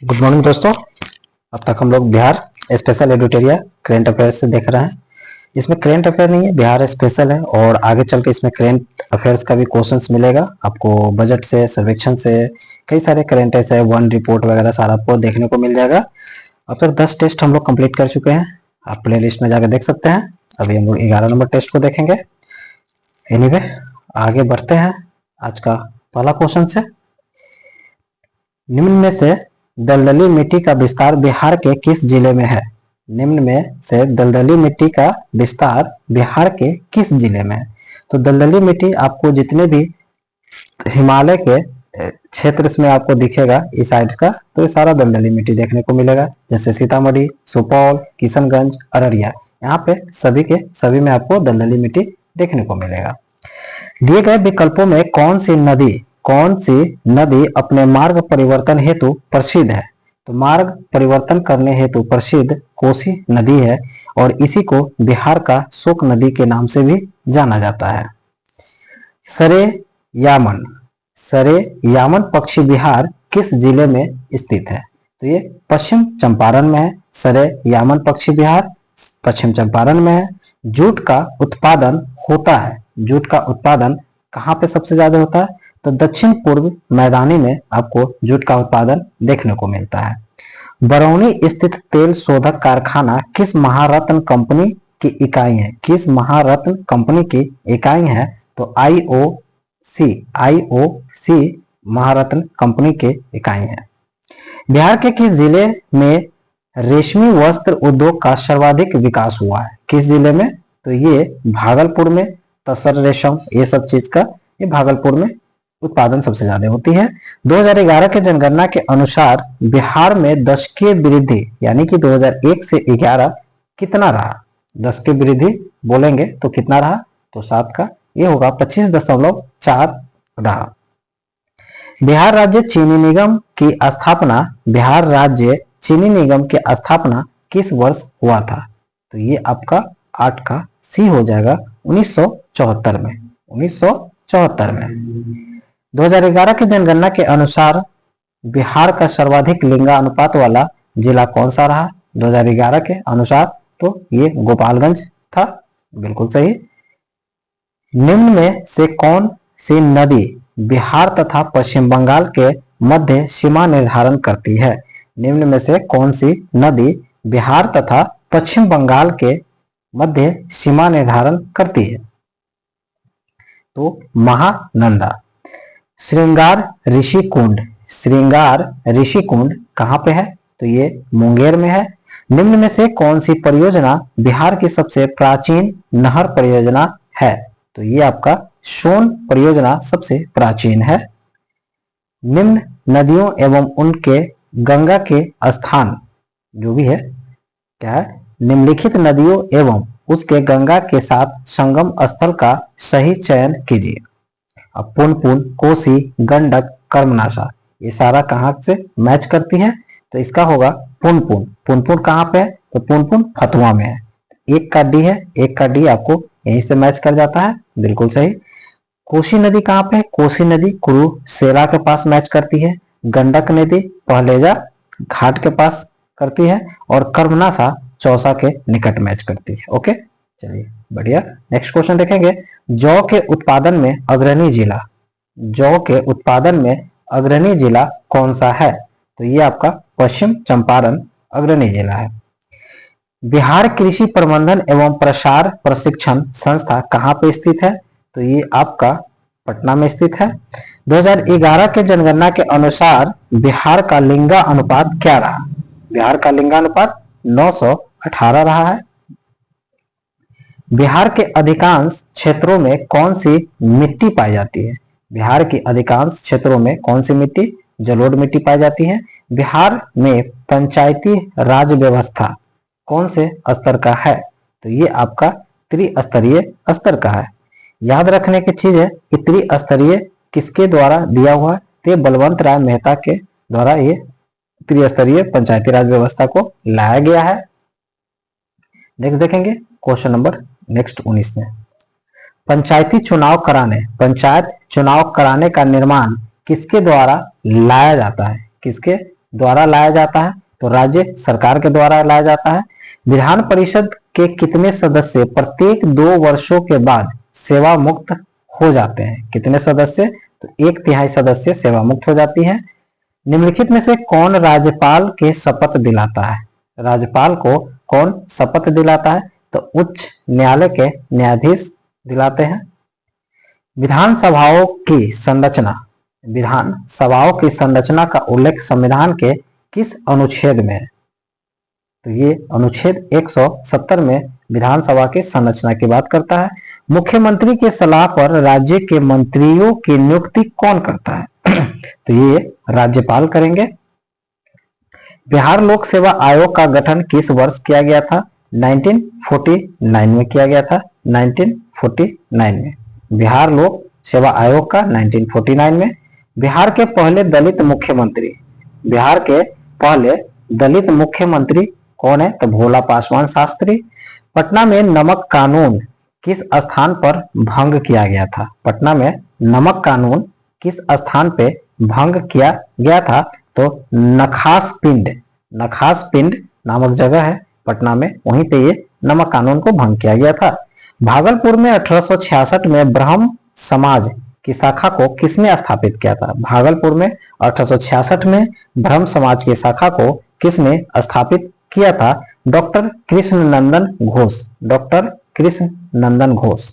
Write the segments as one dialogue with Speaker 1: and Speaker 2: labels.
Speaker 1: Good morning दोस्तों। अब तक हम लोग Bihar special editorial current affair से देख रहे हैं। इसमें करेंट अफेयर नहीं है, बिहार स्पेशल है और आगे चल के इसमें करेंट अफेयर्स का भी क्वेश्चंस मिलेगा आपको। बजट से, सर्वेक्षण से, कई सारे करेंट ऐसे वन रिपोर्ट वगैरह सारा आपको देखने को मिल जाएगा। अब तक 10 टेस्ट हम लोग कंप्लीट कर चुके हैं, आप प्ले लिस्ट में जाकर देख सकते हैं। अभी हम लोग 11 नंबर टेस्ट को देखेंगे। एनीवे आगे बढ़ते हैं आज का पहला क्वेश्चन से। निम्न में से दलदली मिट्टी का विस्तार बिहार के किस जिले में है? निम्न में से दलदली मिट्टी का विस्तार बिहार के किस जिले में है? तो दलदली मिट्टी आपको जितने भी हिमालय के क्षेत्र में आपको दिखेगा इस साइड का, तो ये सारा दलदली मिट्टी देखने को मिलेगा। जैसे सीतामढ़ी, सुपौल, किशनगंज, अररिया, यहाँ पे सभी के सभी में आपको दलदली मिट्टी देखने को मिलेगा। दिए गए विकल्पों में कौन सी नदी अपने मार्ग परिवर्तन हेतु प्रसिद्ध है? तो मार्ग परिवर्तन करने हेतु प्रसिद्ध कोसी नदी है और इसी को बिहार का शोक नदी के नाम से भी जाना जाता है। सरे यामन पक्षी विहार किस जिले में स्थित है? तो ये पश्चिम चंपारण में है। सरे यामन पक्षी विहार पश्चिम चंपारण में है। जूट का उत्पादन होता है, जूट का उत्पादन कहाँ पे सबसे ज्यादा होता है? तो दक्षिण पूर्व मैदानी में आपको जूट का उत्पादन देखने को मिलता है। बरौनी स्थित तेल शोधक कारखाना किस महारत्न कंपनी की इकाई है? किस महारत्न कंपनी की इकाई है? तो आईओसी महारत्न कंपनी के इकाई है। बिहार के किस जिले में रेशमी वस्त्र उद्योग का सर्वाधिक विकास हुआ है? किस जिले में? तो ये भागलपुर में। तसर, रेशम, ये सब चीज का ये भागलपुर में उत्पादन सबसे ज्यादा होती है। 2011 के जनगणना के अनुसार बिहार में दशकीय वृद्धि यानी कि 2001 से 11 कितना रहा? दशकीय वृद्धि बोलेंगे तो कितना रहा? तो 7 का ये होगा 25.4 रहा। बिहार राज्य चीनी निगम की स्थापना किस वर्ष हुआ था? तो ये आपका 8 का सी हो जाएगा 1974 में। 1974 में 2011 की जनगणना के अनुसार बिहार का सर्वाधिक लिंगानुपात वाला जिला कौन सा रहा? 2011 के अनुसार तो ये गोपालगंज था, बिल्कुल सही। निम्न में से कौन सी नदी बिहार तथा पश्चिम बंगाल के मध्य सीमा निर्धारण करती है? निम्न में से कौन सी नदी बिहार तथा पश्चिम बंगाल के मध्य सीमा निर्धारण करती है? तो महानंदा। श्रृंगार ऋषि कुंड कहाँ पे है? तो ये मुंगेर में है। निम्न में से कौन सी परियोजना बिहार की सबसे प्राचीन नहर परियोजना है? तो ये आपका सोन परियोजना सबसे प्राचीन है। निम्न नदियों एवं उनके गंगा के स्थान जो भी है क्या है? निम्नलिखित नदियों एवं उसके गंगा के साथ संगम स्थल का सही चयन कीजिए। अब पुनपुन, कोसी, गंडक, कर्मनाशा ये सारा कहाँ से मैच करती है? तो इसका होगा पुनपुन। पुनपुन कहाँ पे है? तो पुनपुन फतुआ में है। एक का डी है, एक का डी आपको यहीं से मैच कर जाता है, बिल्कुल सही। कोसी नदी कहाँ पे है? कोसी नदी कुरुसेला के पास मैच करती है। गंडक नदी पहलेजा घाट के पास करती है और कर्मनाशा चौसा के निकट मैच करती है। ओके, चलिए बढ़िया। नेक्स्ट क्वेश्चन देखेंगे। जौ के उत्पादन में अग्रणी जिला कौन सा है? तो ये आपका पश्चिम चंपारण अग्रणी जिला है। बिहार कृषि प्रबंधन एवं प्रसार प्रशिक्षण संस्था कहाँ पे स्थित है? तो ये आपका पटना में स्थित है। 2011 के जनगणना के अनुसार बिहार का लिंगा अनुपात क्या रहा? बिहार का लिंगानुपात 918 रहा है। बिहार के अधिकांश क्षेत्रों में कौन सी मिट्टी पाई जाती है? बिहार के अधिकांश क्षेत्रों में कौन सी मिट्टी? जलोढ़ मिट्टी पाई जाती है। बिहार में पंचायती राज व्यवस्था कौन से स्तर का है? तो ये आपका त्रिस्तरीय स्तर का है। याद रखने की चीज है कि त्रिस्तरीय किसके द्वारा दिया हुआ है? तो बलवंत राय मेहता के द्वारा ये त्रिस्तरीय पंचायती राज व्यवस्था को लाया गया है। नेक्स्ट देखेंगे क्वेश्चन नंबर नेक्स्ट 19 में। पंचायत चुनाव कराने का निर्माण किसके द्वारा लाया जाता है? किसके द्वारा लाया जाता है? तो राज्य सरकार के द्वारा लाया जाता है। विधान परिषद के कितने सदस्य प्रत्येक 2 वर्षों के बाद सेवा मुक्त हो जाते हैं? कितने सदस्य? तो 1/3 सदस्य सेवा मुक्त हो जाती है। निम्नलिखित में से कौन राज्यपाल के शपथ दिलाता है? राज्यपाल को कौन शपथ दिलाता है? तो उच्च न्यायालय के न्यायाधीश दिलाते हैं। विधानसभाओं की संरचना, विधानसभाओं की संरचना का उल्लेख संविधान के किस अनुच्छेद में है? तो ये अनुच्छेद 170 में विधानसभा की संरचना की बात करता है। मुख्यमंत्री की सलाह पर राज्य के मंत्रियों की नियुक्ति कौन करता है? तो ये राज्यपाल करेंगे। बिहार लोक सेवा आयोग का गठन किस वर्ष किया गया था? 1949 में किया गया था। 1949 में बिहार लोक सेवा आयोग का 1949 में। बिहार के पहले दलित मुख्यमंत्री, बिहार के पहले दलित मुख्यमंत्री कौन है? तो भोला पासवान शास्त्री। पटना में नमक कानून किस स्थान पर भंग किया गया था? पटना में नमक कानून किस स्थान पे भंग किया गया था? तो नखास पिंड नामक जगह है पटना में, वहीं पे ये नमक कानून को भंग किया गया था। भागलपुर में 1866 में ब्रह्म समाज की शाखा को किसने स्थापित किया था? भागलपुर में 1866 में ब्रह्म समाज की शाखा को किसने स्थापित किया था? डॉक्टर कृष्णनंदन घोष। डॉक्टर कृष्णनंदन घोष।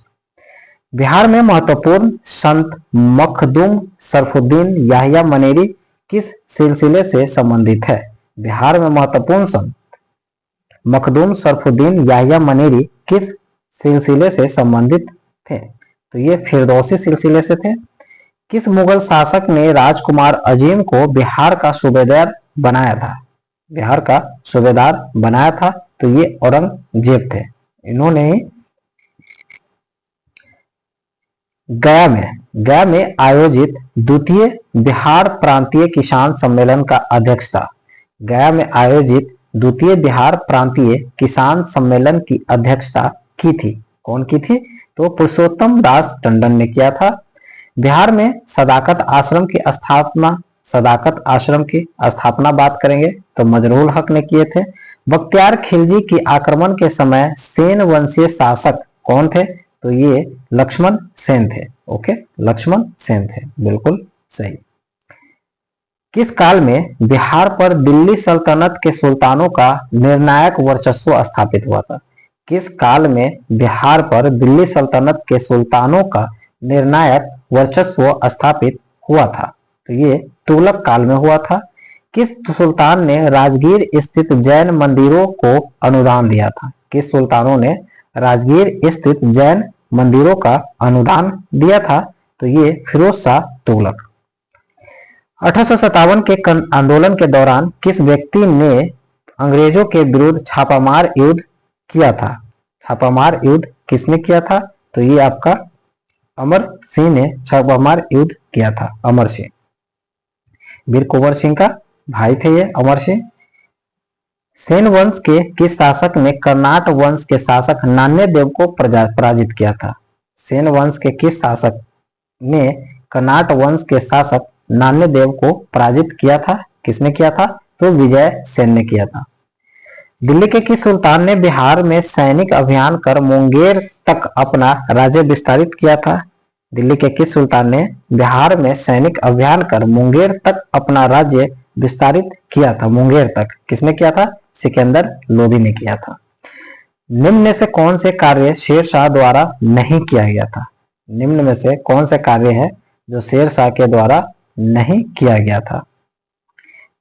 Speaker 1: बिहार में महत्वपूर्ण संत मखदूम शरफुद्दीन याहिया मनेरी किस सिलसिले से संबंधित है? बिहार में महत्वपूर्ण संत मखदूम शरफुद्दीन याहिया मनेरी किस सिलसिले से संबंधित थे? तो ये फिरदौसी सिलसिले से थे। किस मुगल शासक ने राजकुमार अजीम को बिहार का सूबेदार बनाया था? बिहार का सूबेदार बनाया था तो ये औरंगजेब थे। इन्होंने ही गया में आयोजित द्वितीय बिहार प्रांतीय किसान सम्मेलन का अध्यक्षता, गया में आयोजित द्वितीय बिहार प्रांतीय किसान सम्मेलन की अध्यक्षता की थी। कौन की थी? तो पुरुषोत्तम दास टंडन ने किया था। बिहार में सदाकत आश्रम की स्थापना बात करेंगे तो मजरूल हक ने किए थे। बख्तियार खिलजी की आक्रमण के समय सेन वंशीय शासक कौन थे? तो ये लक्ष्मण सेन थे। ओके, लक्ष्मण सेन थे, बिल्कुल सही। किस काल में बिहार पर दिल्ली सल्तनत के सुल्तानों का निर्णायक वर्चस्व स्थापित हुआ था? किस काल में बिहार पर दिल्ली सल्तनत के सुल्तानों का निर्णायक वर्चस्व स्थापित हुआ था? तो ये तुगलक काल में हुआ था। किस सुल्तान ने राजगीर स्थित जैन मंदिरों को अनुदान दिया था? किस सुल्तानों ने राजगीर स्थित जैन मंदिरों का अनुदान दिया था? तो ये फिरोज शाह तुगलक। 1857 के आंदोलन के दौरान किस व्यक्ति ने अंग्रेजों के विरुद्ध छापामार युद्ध किया था? छापामार युद्ध किसने किया था? तो ये आपका अमर सिंह ने छापामार युद्ध किया था। अमर सिंह, वीर कुंवर सिंह का भाई थे ये अमर सिंह। सेन वंश के किस शासक ने कर्नाट वंश के शासक नान्यदेव को पराजित किया था? सेन वंश के किस शासक ने कर्नाट वंश के शासक नान्यदेव को पराजित किया था? किसने किया था? तो विजय सेन ने किया था। दिल्ली के किस सुल्तान ने बिहार में सैनिक अभियान कर मुंगेर तक अपना राज्य विस्तारित किया था? दिल्ली के किस सुल्तान ने बिहार में सैनिक अभियान कर मुंगेर तक अपना राज्य विस्तारित किया था? मुंगेर तक किसने किया था? सिकंदर लोदी ने किया था। निम्न में से कौन से कार्य शेरशाह द्वारा नहीं किया गया था? निम्न में से कौन से कार्य है जो शेरशाह के द्वारा नहीं किया गया था?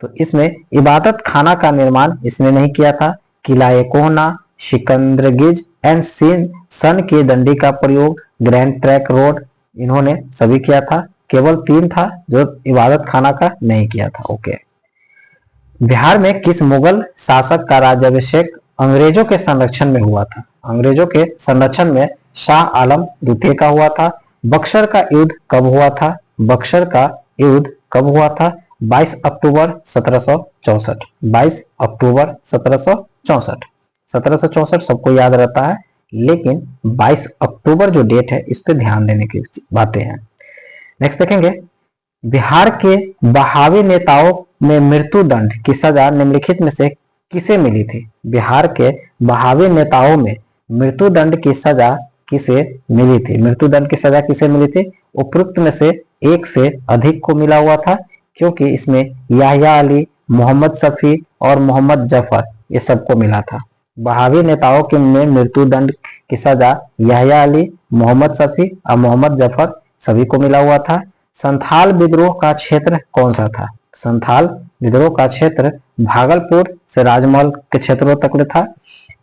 Speaker 1: तो इसमें इबादत खाना का निर्माण इसने नहीं किया था। किला कोहना, सिकंदरगिज एंड सन की दंडी का प्रयोग, ग्रैंड ट्रैंक रोड, इन्होंने सभी किया था। केवल 3 था जो इबादत खाना का नहीं किया था। ओके। बिहार में किस मुगल शासक का राज्याभिषेक अंग्रेजों के संरक्षण में हुआ था? अंग्रेजों के संरक्षण में शाह आलम द्वितीय का हुआ था। बक्सर का युद्ध कब हुआ था? बक्सर का युद्ध कब हुआ था? 22 अक्टूबर 1764। 22 अक्टूबर 1764। 1764 सबको याद रहता है, लेकिन 22 अक्टूबर जो डेट है इस पे ध्यान देने की बातें हैं। नेक्स्ट देखेंगे, बिहार के बहावी नेताओं में मृत्यु दंड की सजा निम्नलिखित में से किसे मिली थी? बिहार के बहावी नेताओं में मृत्यु दंड की सजा किसे मिली थी? मृत्यु दंड की सजा किसे मिली थी? उपरोक्त में से एक से अधिक को मिला हुआ था, क्योंकि इसमें याहिया अली, मोहम्मद शफी और मोहम्मद जफर ये सबको मिला था। बहावी नेताओं के में मृत्यु दंड की सजा याहिया अली, मोहम्मद शफी और मोहम्मद जफर सभी को मिला हुआ था। संथाल विद्रोह का क्षेत्र कौन सा था? संथाल विद्रोह का क्षेत्र भागलपुर से राजमहल के क्षेत्रों तक में था।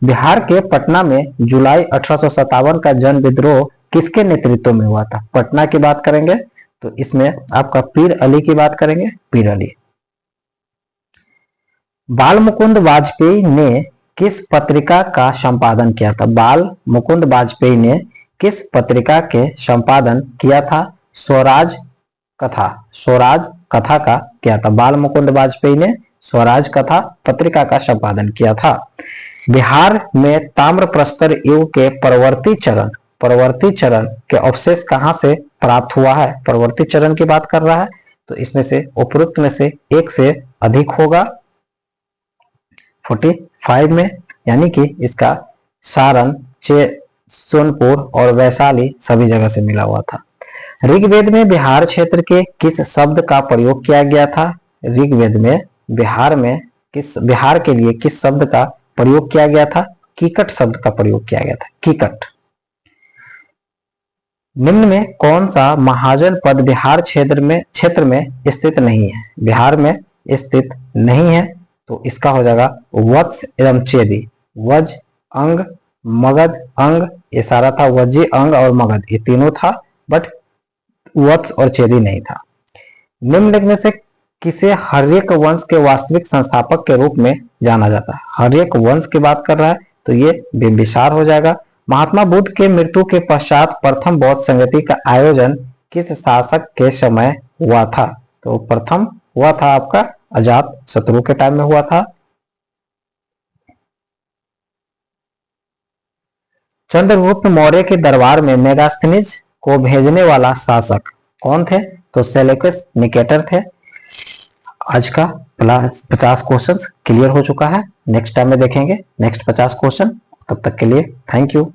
Speaker 1: बिहार के पटना में जुलाई 1857 का जन विद्रोह किसके नेतृत्व में हुआ था? पटना की बात करेंगे तो इसमें आपका पीर अली की बात करेंगे, पीर अली। बाल मुकुंद वाजपेयी ने किस पत्रिका का संपादन किया था? बाल मुकुंद वाजपेयी ने किस पत्रिका के संपादन किया था? स्वराज कथा, स्वराज कथा का किया था। बाल मुकुंद वाजपेयी ने स्वराज कथा पत्रिका का संपादन किया था। बिहार में ताम्र प्रस्तर युग के परवर्ती चरण के अवशेष कहां से प्राप्त हुआ है? परवर्ती चरण की बात कर रहा है, तो इसमें से उपरोक्त में से एक से अधिक होगा 45 में, यानी कि इसका सारण, सोनपुर और वैशाली सभी जगह से मिला हुआ था। ऋग्वेद में बिहार क्षेत्र के किस शब्द का प्रयोग किया गया था? ऋग्वेद में बिहार के लिए किस शब्द का प्रयोग किया गया था? कीकट शब्द का प्रयोग किया गया था, कीकट। निम्न में कौन सा महाजन पद बिहार क्षेत्र में स्थित नहीं है? बिहार में स्थित नहीं है, तो इसका हो जाएगा वत्स एवं चेदी। वज अंग, मगध अंग, ये सारा था। वज्जी अंग और मगध ये तीनों था, बट वत्स और चेदी नहीं था। निम्नलिखित में से किसे हर्यक वंश के वास्तविक संस्थापक के रूप में जाना जाता है? हर्यक वंश की बात कर रहा है, तो ये बिंबिसार हो जाएगा। महात्मा बुद्ध के मृत्यु के पश्चात प्रथम बौद्ध संगति का आयोजन किस शासक के समय हुआ था? तो प्रथम हुआ था आपका अजात शत्रु के टाइम में हुआ था। चंद्रगुप्त मौर्य के दरबार में मेगास्थनीज को भेजने वाला शासक कौन थे? तो सेल्यूकस निकेटर थे। आज का 50 क्वेश्चन क्लियर हो चुका है। नेक्स्ट टाइम में देखेंगे नेक्स्ट 50 क्वेश्चन। तब तक के लिए थैंक यू।